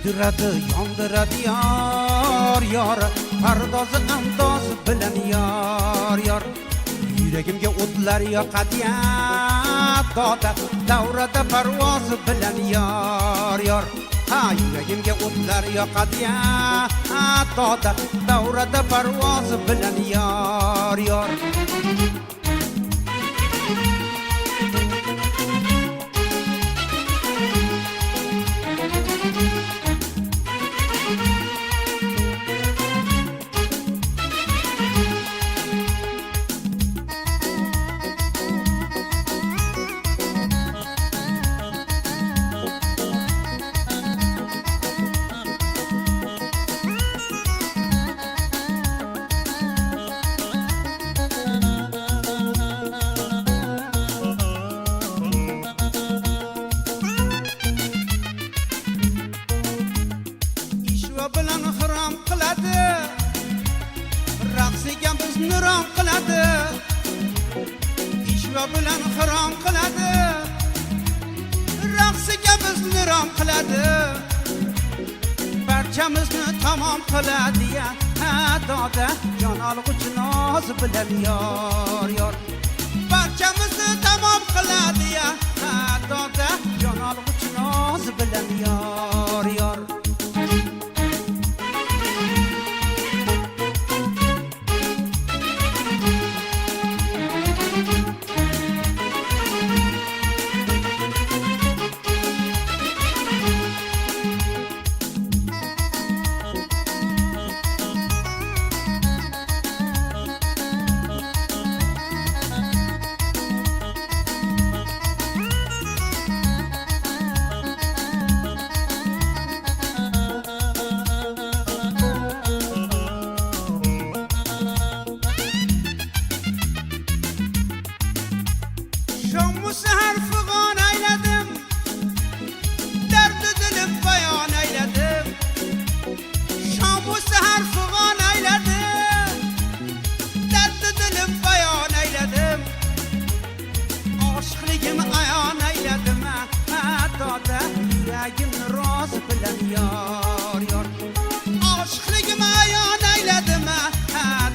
kuydiradi, yondiradi yor pardozi andozi bilan yor yuragimga o'tlar yoqadi doda davrada parvozi bilan yor ha yuragimga o'tlar yoqadi doda davrada parvozi bilan yor bilan harom qiladi raqsiga bizni rom qiladi ishva bilan harom qiladi raqsiga bizni rom qiladi barchamizni tamom qiladi ya doda jon olg'uchi noz bilan yor barchamizni tamom qiladi ya doda jon olg'uchi noz bilan yor Şam'ı seher fıgan eyledim derdi dilim bayan eyledim Şam'ı seher fıgan eyledim derdi dilim bayan eyledim aşkligimi ayan eyledim doda yüreğimni roz bilan yor aşkligimi ayan eyledim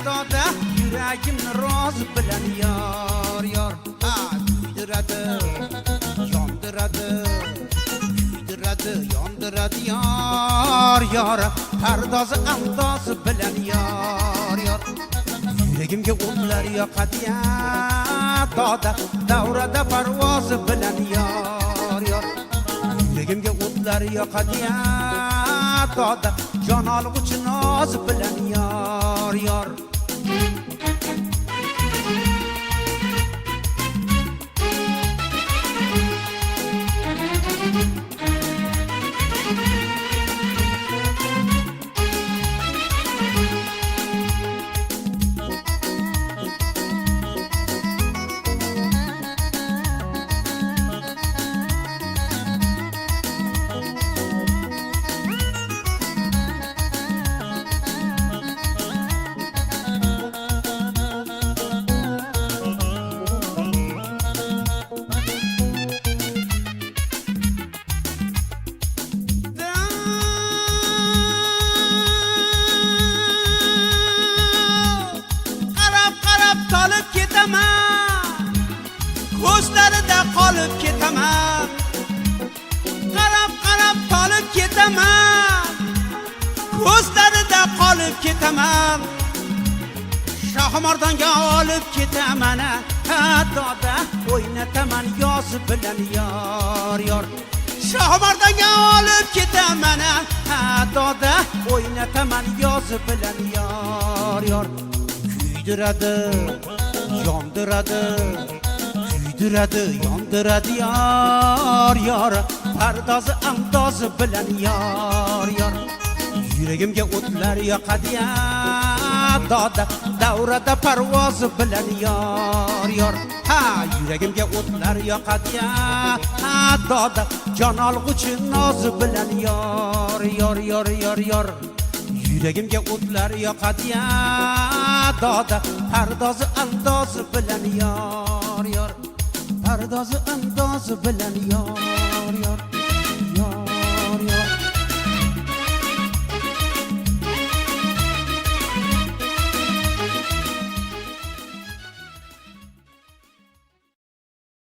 doda yüreğimni roz bilan yor yondiradi yor pardozi andozi bilan yor yuragimga o'tlar yoqadi doda davrada parvozi bilan yor yuragimga o'tlar yoqadi doda jon olg'uchi noz bilan yor ko'zlarida qolib ketaman qarab tolib ketaman ko'zlarida qolib ketaman Shohmardonga olib ketaman doda o'ynataman yoz bilan yor Shohmardonga olib ketaman doda o'ynataman yoz bilan yor kuydiradi yondiradi yor pardozi andozi bilan yor yuragimga o'tlar yoqadi doda davrada parvozi bilan yor ha yuragimga o'tlar yoqadi doda jon olg'uchi nozi bilan yor yuragimga o'tlar yoqadi doda pardozi andozi bilan yor pardozi andozi bilan yor